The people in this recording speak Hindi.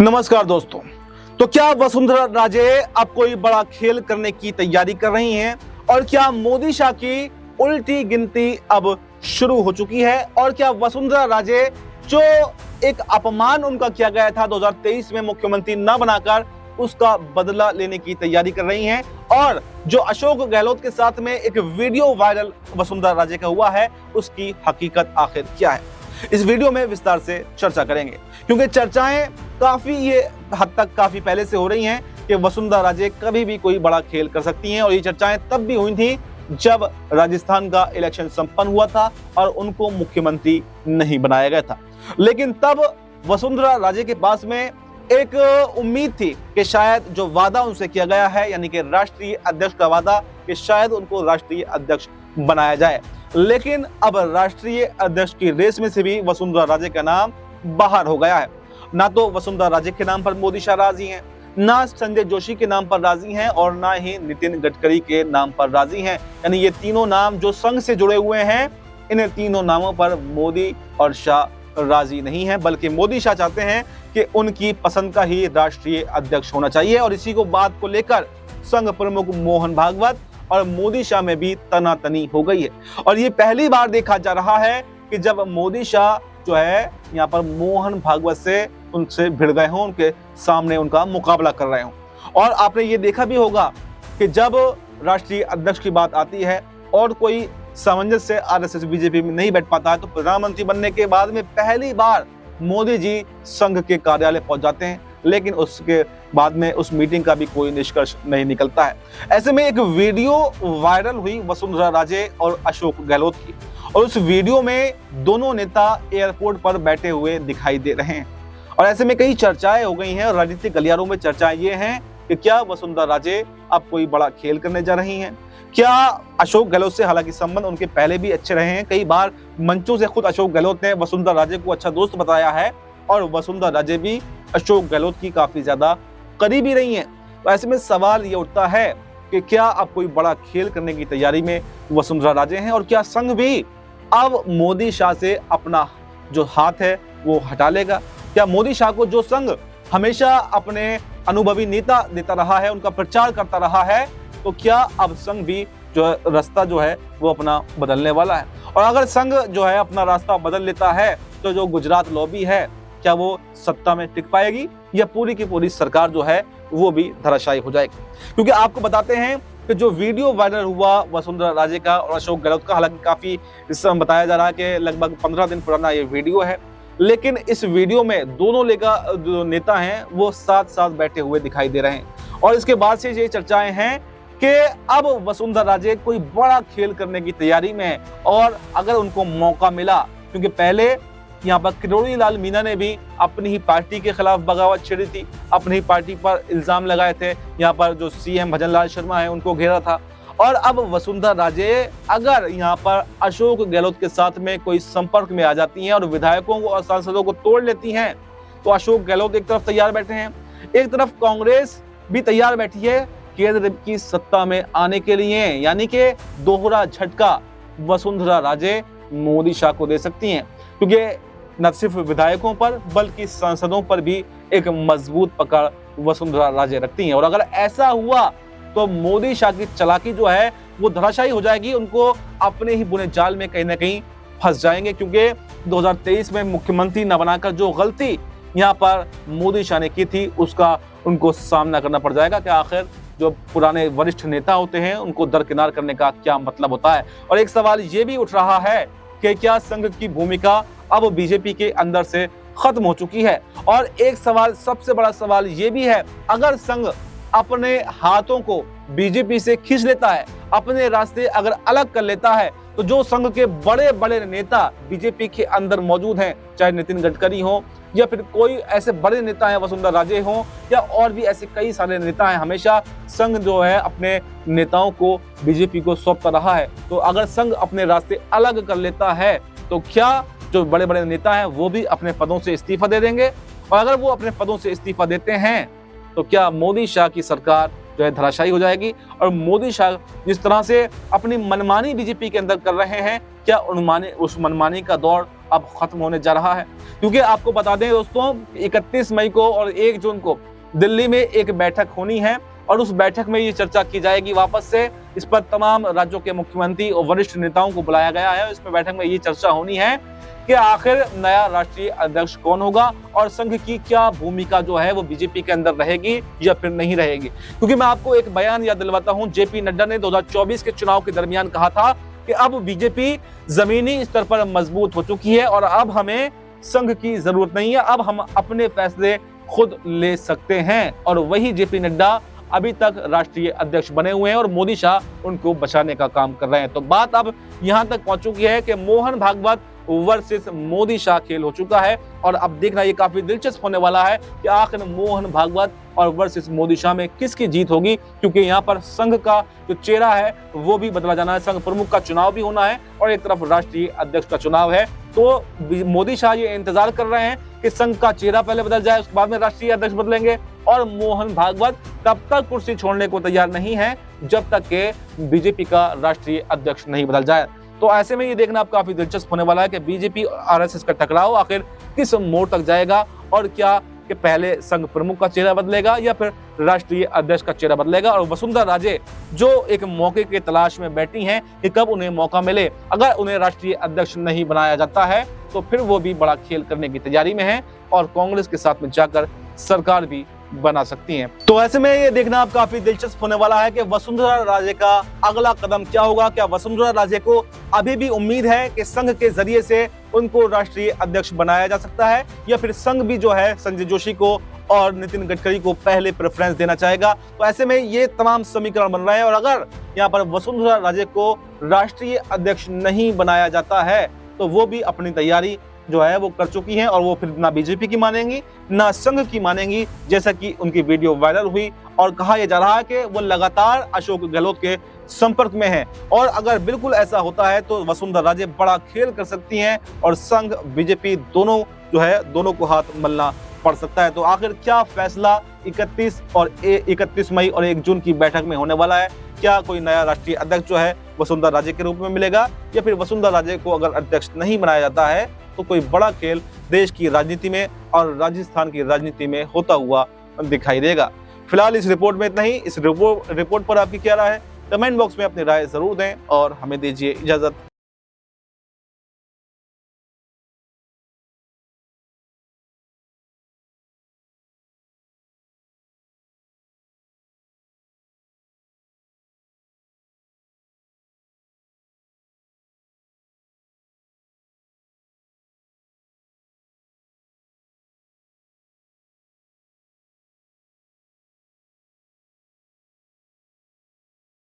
नमस्कार दोस्तों। तो क्या वसुंधरा राजे अब कोई बड़ा खेल करने की तैयारी कर रही हैं और क्या मोदी शाह की उल्टी गिनती अब शुरू हो चुकी है और क्या वसुंधरा राजे जो एक अपमान उनका किया गया था 2023 में मुख्यमंत्री न बनाकर उसका बदला लेने की तैयारी कर रही हैं और जो अशोक गहलोत के साथ में एक वीडियो वायरल वसुंधरा राजे का हुआ है उसकी हकीकत आखिर क्या है, इस वीडियो में विस्तार से चर्चा करेंगे। क्योंकि चर्चाएं काफी ये हद तक काफी पहले से हो रही हैं कि वसुंधरा राजे कभी भी कोई बड़ा खेल कर सकती हैं और ये चर्चाएं तब भी हुई थी जब राजस्थान का इलेक्शन संपन्न हुआ था और उनको मुख्यमंत्री नहीं बनाया गया था। लेकिन तब वसुंधरा राजे के पास में एक उम्मीद थी कि शायद जो वादा उनसे किया गया है यानी कि राष्ट्रीय अध्यक्ष का वादा कि शायद उनको राष्ट्रीय अध्यक्ष बनाया जाए, लेकिन अब राष्ट्रीय अध्यक्ष की रेस में से भी वसुंधरा राजे का नाम बाहर हो गया है। ना तो वसुंधरा राजे के नाम पर मोदी शाह राजी हैं, ना संजय जोशी के नाम पर राजी हैं और ना ही नितिन गडकरी के नाम पर राजी हैं। यानी ये तीनों नाम जो संघ से जुड़े हुए हैं, इन तीनों नामों पर मोदी और शाह राजी नहीं है, बल्कि मोदी शाह चाहते हैं कि उनकी पसंद का ही राष्ट्रीय अध्यक्ष होना चाहिए। और इसी को बात को लेकर संघ प्रमुख मोहन भागवत और मोदी शाह में भी तनातनी हो गई है। और ये पहली बार देखा जा रहा है कि जब मोदी शाह जो है यहाँ पर मोहन भागवत से उनसे भिड़ गए हों, उनके सामने उनका मुकाबला कर रहे हों। और आपने ये देखा भी होगा कि जब राष्ट्रीय अध्यक्ष की बात आती है और कोई सामंजस्य से आरएसएस बीजेपी में नहीं बैठ पाता है तो प्रधानमंत्री बनने के बाद में पहली बार मोदी जी संघ के कार्यालय पहुंच जाते हैं, लेकिन उसके बाद में उस मीटिंग का भी कोई निष्कर्ष नहीं निकलता है। ऐसे में एक वीडियो वायरल हुई वसुंधरा राजे और अशोक गहलोत की और उस वीडियो में दोनों नेता एयरपोर्ट पर बैठे हुए दिखाई दे रहे हैं। और ऐसे में कई चर्चाएं हो गई हैं और राजनीतिक गलियारों में चर्चाएं ये हैं कि क्या वसुंधरा राजे अब कोई बड़ा खेल करने जा रही हैं। क्या अशोक गहलोत से, हालांकि संबंध उनके पहले भी अच्छे रहे हैं, कई बार मंचों से खुद अशोक गहलोत ने वसुंधरा राजे को अच्छा दोस्त बताया है और वसुंधरा राजे भी अशोक गहलोत की काफी ज्यादा करीबी रही हैं। तो ऐसे में सवाल ये उठता है कि क्या अब कोई बड़ा खेल करने की तैयारी में वसुंधरा राजे हैं और क्या संघ भी अब मोदी शाह से अपना जो हाथ है वो हटा लेगा। क्या मोदी शाह को जो संघ हमेशा अपने अनुभवी नेता देता रहा है, उनका प्रचार करता रहा है, तो क्या अब संघ भी जो रास्ता जो है वो अपना बदलने वाला है। और अगर संघ जो है अपना रास्ता बदल लेता है तो जो गुजरात लॉबी है क्या वो सत्ता में टिक पाएगी या पूरी की पूरी सरकार जो है वो भी धराशायी हो जाएगी। क्योंकि आपको बताते हैं कि जो वीडियो वायरल हुआ वसुंधरा राजे का और अशोक गहलोत का, हालांकि काफी इस समय बताया जा रहा है कि लगभग 15 दिन पुराना ये वीडियो है, लेकिन इस वीडियो में दोनों जो नेता हैं वो साथ साथ बैठे हुए दिखाई दे रहे हैं। और इसके बाद से ये चर्चाएं हैं कि अब वसुंधरा राजे कोई बड़ा खेल करने की तैयारी में है और अगर उनको मौका मिला, क्योंकि पहले यहाँ पर किरोड़ी लाल मीणा ने भी अपनी ही पार्टी के खिलाफ बगावत छेड़ी थी, अपनी ही पार्टी पर इल्जाम लगाए थे, यहाँ पर जो सीएम भजन लाल शर्मा है उनको घेरा था। और अब वसुंधरा राजे अगर यहाँ पर अशोक गहलोत के साथ में कोई संपर्क में आ जाती हैं और विधायकों को और सांसदों को तोड़ लेती हैं, तो अशोक गहलोत एक तरफ तैयार बैठे हैं, एक तरफ कांग्रेस भी तैयार बैठी है केंद्र की सत्ता में आने के लिए। यानी कि दोहरा झटका वसुंधरा राजे मोदी शाह को दे सकती हैं, क्योंकि न सिर्फ विधायकों पर बल्कि सांसदों पर भी एक मजबूत पकड़ वसुंधरा राजे रखती हैं। और अगर ऐसा हुआ तो मोदी शाह की चालाकी जो है वो धराशायी हो जाएगी, उनको अपने ही बुने जाल में कहीं ना कहीं फंस जाएंगे। क्योंकि 2023 में मुख्यमंत्री न बनाकर जो गलती यहाँ पर मोदी शाह ने की थी उसका उनको सामना करना पड़ जाएगा। कि आखिर जो पुराने वरिष्ठ नेता होते हैं उनको दरकिनार करने का क्या मतलब होता है। और एक सवाल ये भी उठ रहा है कि क्या संघ की भूमिका अब बीजेपी के अंदर से खत्म हो चुकी है। और एक सवाल, सबसे बड़ा सवाल ये भी है, अगर संघ अपने हाथों को बीजेपी से खींच लेता है, अपने रास्ते अगर अलग कर लेता है, तो जो संघ के बड़े बड़े नेता बीजेपी के अंदर मौजूद हैं, चाहे नितिन गडकरी हो या फिर कोई ऐसे बड़े नेता हैं वसुंधरा राजे हों या और भी ऐसे कई सारे नेता हैं, हमेशा संघ जो है अपने नेताओं को बीजेपी को सौंपता रहा है। तो अगर संघ अपने रास्ते अलग कर लेता है तो क्या जो बड़े बड़े नेता हैं वो भी अपने पदों से इस्तीफा दे देंगे? और अगर वो अपने पदों से इस्तीफा देते हैं तो क्या मोदी शाह की सरकार जो है धराशायी हो जाएगी? और मोदी शाह जिस तरह से अपनी मनमानी बीजेपी के अंदर कर रहे हैं, क्या उस मनमानी का दौर अब खत्म होने जा रहा है। क्योंकि आपको बता दें दोस्तों, 31 मई को और 1 जून को दिल्ली में एक बैठक होनी है और उस बैठक में ये चर्चा की जाएगी वापस से। इस पर तमाम राज्यों के मुख्यमंत्री और वरिष्ठ नेताओं को बुलाया गया है। इसमें बैठक में ये चर्चा होनी है कि आखिर नया राष्ट्रीय अध्यक्ष कौन होगा और संघ की क्या भूमिका जो है वो बीजेपी के अंदर रहेगी या फिर नहीं रहेगी। क्योंकि मैं आपको एक बयान याद दिलवाता हूं, जेपी नड्डा ने 2024 के चुनाव के दरमियान कहा था कि अब बीजेपी जमीनी स्तर पर मजबूत हो चुकी है और अब हमें संघ की जरूरत नहीं है, अब हम अपने फैसले खुद ले सकते हैं। और वही जेपी नड्डा अभी तक राष्ट्रीय अध्यक्ष बने हुए हैं और मोदी शाह उनको बचाने का काम कर रहे हैं। तो बात अब यहां तक पहुंच चुकी है कि मोहन भागवत वर्सेस मोदी शाह खेल हो चुका है और अब देखना ये काफी दिलचस्प होने वाला है कि आखिर मोहन भागवत और वर्सेस मोदी शाह में किसकी जीत होगी। क्योंकि यहाँ पर संघ का जो चेहरा है वो भी बदला जाना है, संघ प्रमुख का चुनाव भी होना है और एक तरफ राष्ट्रीय अध्यक्ष का चुनाव है। तो मोदी शाह ये इंतजार कर रहे हैं कि संघ का चेहरा पहले बदल जाए, उसके बाद में राष्ट्रीय अध्यक्ष बदलेंगे और मोहन भागवत तब तक कुर्सी छोड़ने को तैयार नहीं है जब तक के बीजेपी का राष्ट्रीय अध्यक्ष नहीं बदल जाए। तो ऐसे में ये देखना अब काफी दिलचस्प होने वाला है कि बीजेपी और आरएसएस का टकराव आखिर किस मोड़ तक जाएगा और क्या कि पहले संघ प्रमुख का चेहरा बदलेगा या फिर राष्ट्रीय अध्यक्ष का चेहरा बदलेगा। और वसुंधरा राजे जो एक मौके की तलाश में बैठी हैं कि कब उन्हें मौका मिले, अगर उन्हें राष्ट्रीय अध्यक्ष नहीं बनाया जाता है तो फिर वो भी बड़ा खेल करने की तैयारी में है और कांग्रेस के साथ में जाकर सरकार भी बना सकती हैं। तो ऐसे में ये देखना अब काफी दिलचस्प होने वाला है कि वसुंधरा राजे का अगला कदम क्या होगा। क्या वसुंधरा राजे को अभी भी उम्मीद है कि संघ के जरिए से उनको राष्ट्रीय अध्यक्ष बनाया जा सकता है या फिर संघ भी जो है संजय जोशी को और नितिन गडकरी को पहले प्रेफरेंस देना चाहेगा। तो ऐसे में ये तमाम समीकरण बन रहे हैं और अगर यहाँ पर वसुंधरा राजे को राष्ट्रीय अध्यक्ष नहीं बनाया जाता है तो वो भी अपनी तैयारी जो है वो कर चुकी हैं और वो फिर ना बीजेपी की मानेंगी ना संघ की मानेंगी, जैसा कि उनकी वीडियो वायरल हुई और कहा यह जा रहा है कि वो लगातार अशोक गहलोत के संपर्क में हैं। और अगर बिल्कुल ऐसा होता है तो वसुंधरा राजे बड़ा खेल कर सकती हैं और संघ बीजेपी दोनों जो है दोनों को हाथ मलना पड़ सकता है। तो आखिर क्या फैसला 31 मई और 1 जून की बैठक में होने वाला है? क्या कोई नया राष्ट्रीय अध्यक्ष जो है वसुंधरा राजे के रूप में मिलेगा या फिर वसुंधरा राजे को अगर अध्यक्ष नहीं बनाया जाता है तो कोई बड़ा खेल देश की राजनीति में और राजस्थान की राजनीति में होता हुआ दिखाई देगा। फिलहाल इस रिपोर्ट में इतना ही। इस रिपोर्ट पर आपकी क्या राय है? कमेंट बॉक्स में अपनी राय जरूर दें और हमें दीजिए इजाजत।